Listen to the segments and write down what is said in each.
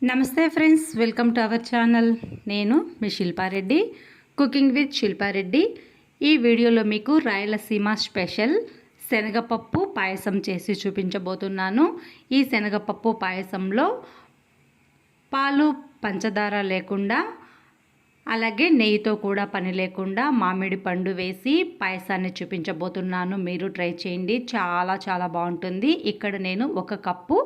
నమస్తే friends, welcome to our channel. నేను మీ Shilpa Reddy, cooking with Shilpa Reddy. ఈ వీడియోలో మీకు రాయలసీమ స్పెషల్ శనగపప్పు పాయసం చేసి చూపించబోతున్నాను. ఈ శనగపప్పు పాయసంలో పాలు పంచదార లేకుండా, అలాగే నెయ్యితో కూడా పని లేకుండా మామిడి పండు వేసి పాయసాన్ని చూపించబోతున్నాను. మీరు ట్రై చేయండి, చాలా చాలా బాగుంటుంది. ఇక్కడ నేను 1 కప్పు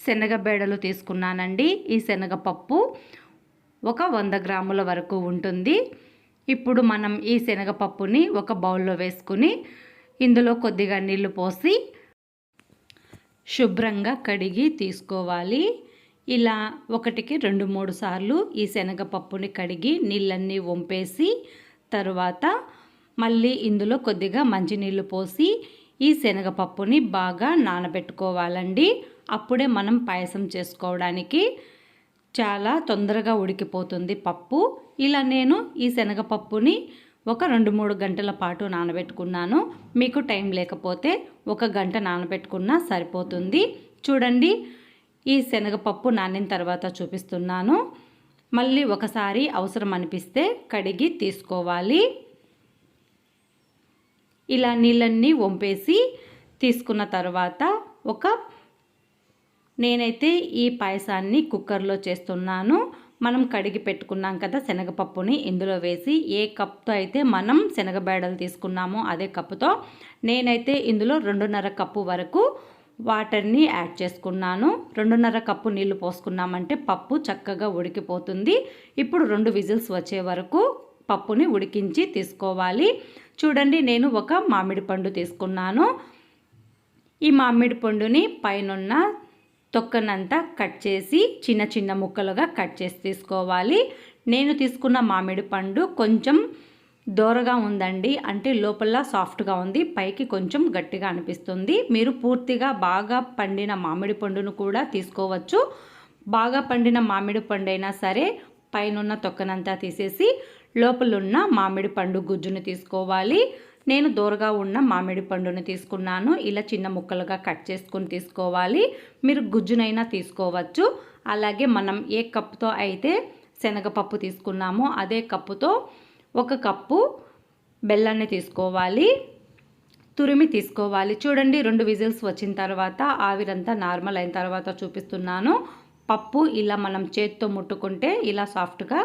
శనగబేడలు తీసుకున్నానండి. ఈ శనగపప్పు ఒక 100 గ్రాముల వరకు ఉంటుంది. ఇప్పుడు మనం ఈ శనగపప్పుని ఒక బౌల్లో వేసుకుని ఇందులో కొద్దిగా నీళ్లు పోసి శుభ్రంగా కడిగి తీసుకోవాలి. ఇలా 1కి 2-3 సార్లు ఈ శనగపప్పుని కడిగి నీళ్ళన్నీ వంపేసి తర్వాత మళ్ళీ ఇందులో కొద్దిగా మంచినీళ్ళు పోసి ఈ శనగపప్పుని బాగా నానబెట్టుకోవాలండి. అప్పుడే మనం పాయసం చేసుకోవడానికి చాలా తొందరగా ఉడికిపోతుంది పప్పు. ఇలా నేను ఈ శనగపప్పుని ఒక 2-3 గంటల పాటు నానబెట్టుకున్నాను. మీకు టైం లేకపోతే 1 గంట నానబెట్టుకున్నా సరిపోతుంది. చూడండి, ఈ శనగపప్పు నానిన తర్వాత చూపిస్తున్నాను. మళ్ళీ ఒకసారి అవసరం అనిపిస్తే కడిగి తీసుకోవాలి. ఇలా నీళ్ళన్నీ వంపేసి తీసుకున్న తర్వాత నేనైతే ఈ పాయసాన్ని కుక్కర్లో చేస్తున్నాను. మనం కడిగి పెట్టుకున్నాం కదా శనగపప్పుని ఇందులో వేసి, ఏ కప్తో అయితే మనం శనగబేడలు తీసుకున్నామో అదే కప్పుతో నేనైతే ఇందులో 2.5 కప్పు వరకు వాటర్ని యాడ్ చేసుకున్నాను. 2.5 కప్పు నీళ్లు పోసుకున్నామంటే పప్పు చక్కగా ఉడికిపోతుంది. ఇప్పుడు 2 విజిల్స్ వచ్చే వరకు పప్పుని ఉడికించి తీసుకోవాలి. చూడండి, నేను ఒక మామిడి పండు తీసుకున్నాను. ఈ మామిడి పండుని పైనున్న తొక్కనంతా కట్ చేసి చిన్న చిన్న ముక్కలుగా కట్ చేసి తీసుకోవాలి. నేను తీసుకున్న మామిడి పండు కొంచెం దోరగా ఉందండి, అంటే లోపల సాఫ్ట్గా ఉంది, పైకి కొంచెం గట్టిగా అనిపిస్తుంది. మీరు పూర్తిగా బాగా పండిన మామిడి పండును కూడా తీసుకోవచ్చు. బాగా పండిన మామిడి పండు అయినా సరే పైనున్న తొక్కనంతా తీసేసి లోపలున్న మామిడి పండు గుజ్జును తీసుకోవాలి. నేను దోరగా ఉన్న మామిడి పండుని తీసుకున్నాను. ఇలా చిన్న ముక్కలుగా కట్ చేసుకుని తీసుకోవాలి. మీరు గుజ్జునైనా తీసుకోవచ్చు. అలాగే మనం ఏ కప్పుతో అయితే శనగపప్పు తీసుకున్నామో అదే కప్పుతో 1 కప్పు బెల్లాన్ని తీసుకోవాలి, తురిమి తీసుకోవాలి. చూడండి, 2 విజిల్స్ వచ్చిన తర్వాత ఆవిరంతా నార్మల్ అయిన తర్వాత చూపిస్తున్నాను. పప్పు ఇలా మనం చేత్తో ముట్టుకుంటే ఇలా సాఫ్ట్గా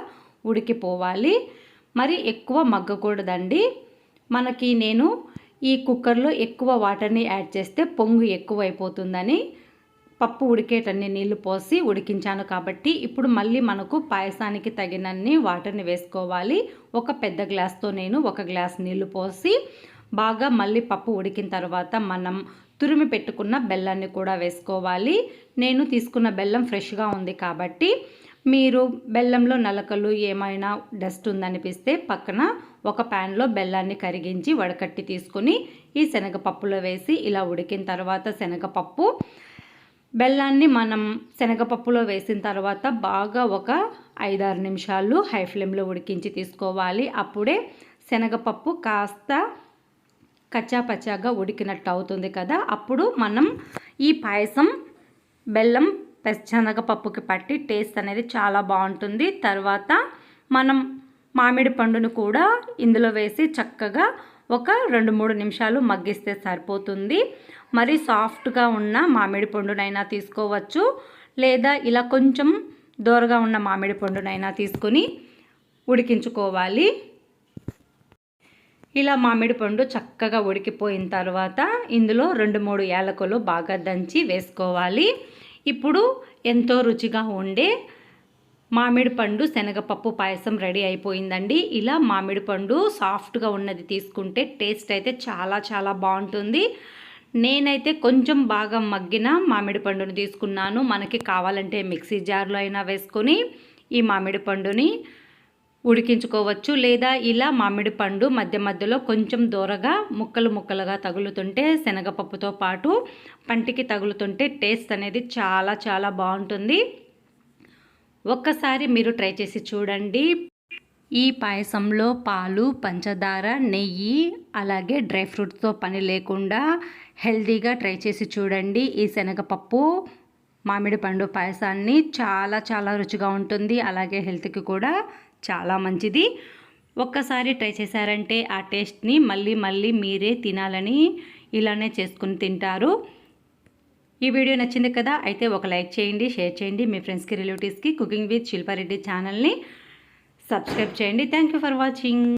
ఉడికిపోవాలి. మరి ఎక్కువ మగ్గకూడదండి. నేను ఈ కుక్కర్లో ఎక్కువ వాటర్ని యాడ్ చేస్తే పొంగు ఎక్కువ అయిపోతుందని పప్పు ఉడికేటన్ని నీళ్లు పోసి ఉడికించాను. కాబట్టి ఇప్పుడు మళ్ళీ మనకు పాయసానికి తగినన్ని వాటర్ని వేసుకోవాలి. ఒక పెద్ద గ్లాస్తో నేను 1 గ్లాస్ నీళ్లు పోసి బాగా మళ్ళీ పప్పు ఉడికిన తర్వాత మనం తురిమి పెట్టుకున్న బెల్లాన్ని కూడా వేసుకోవాలి. నేను తీసుకున్న బెల్లం ఫ్రెష్గా ఉంది కాబట్టి మీరు బెల్లంలో నలకలు ఏమైనా డస్ట్ ఉందనిపిస్తే పక్కన ఒక ప్యాన్లో బెల్లాన్ని కరిగించి వడకట్టి తీసుకుని ఈ శనగపప్పులో వేసి ఇలా ఉడికిన తర్వాత బెల్లాన్ని మనం శనగపప్పులో వేసిన తర్వాత బాగా ఒక 5-6 నిమిషాలు హై ఫ్లేమ్లో ఉడికించి తీసుకోవాలి. అప్పుడే శనగపప్పు కాస్త కచ్చాపచ్చాగా ఉడికినట్టు అవుతుంది కదా. అప్పుడు మనం ఈ పాయసం బెల్లం శనగపప్పుకి పట్టి టేస్ట్ అనేది చాలా బాగుంటుంది. తర్వాత మనం మామిడి పండును కూడా ఇందులో వేసి చక్కగా ఒక 2-3 నిమిషాలు మగ్గిస్తే సరిపోతుంది. మరి సాఫ్ట్గా ఉన్న మామిడి పండునైనా తీసుకోవచ్చు, లేదా ఇలా కొంచెం దోరగా ఉన్న మామిడి పండునైనా తీసుకొని ఉడికించుకోవాలి. ఇలా మామిడి పండు చక్కగా ఉడికిపోయిన తర్వాత ఇందులో 2-3 యాలకులు బాగా దంచి వేసుకోవాలి. ఇప్పుడు ఎంతో రుచిగా ఉండే మామిడి పండు శనగపప్పు పాయసం రెడీ అయిపోయిందండి. ఇలా మామిడి పండు సాఫ్ట్గా ఉన్నది తీసుకుంటే టేస్ట్ అయితే చాలా చాలా బాగుంటుంది. నేనైతే కొంచెం బాగా మగ్గిన మామిడి పండుని తీసుకున్నాను. మనకి కావాలంటే మిక్సీ జార్లో అయినా వేసుకొని ఈ మామిడి పండుని ఉడికించుకోవచ్చు, లేదా ఇలా మామిడి పండు మధ్య మధ్యలో కొంచెం దూరగా ముక్కలుగా తగులుతుంటే శనగపప్పుతో పాటు పంటికి తగులుతుంటే టేస్ట్ అనేది చాలా చాలా బాగుంటుంది. ఒక్కసారి మీరు ట్రై చేసి చూడండి. ఈ పాయసంలో పాలు, పంచదార, నెయ్యి అలాగే డ్రై ఫ్రూట్స్తో పని లేకుండా హెల్తీగా ట్రై చేసి చూడండి. ఈ శనగపప్పు మామిడి పండు పాయసాన్ని చాలా చాలా రుచిగా ఉంటుంది. అలాగే హెల్త్కి కూడా చాలా మంచిది. ఒక్కసారి ట్రై చేశారంటే ఆ టేస్ట్ని మళ్ళీ మళ్ళీ మీరే తినాలని ఇలానే చేసుకుని తింటారు. ఈ వీడియో నచ్చింది కదా, అయితే ఒక లైక్ చేయండి, షేర్ చేయండి, మీ ఫ్రెండ్స్కి రిలేటివ్స్కి. కుకింగ్ విత్ శిల్పారెడ్డి ఛానల్ని సబ్స్క్రైబ్ చేయండి. Thank you for watching.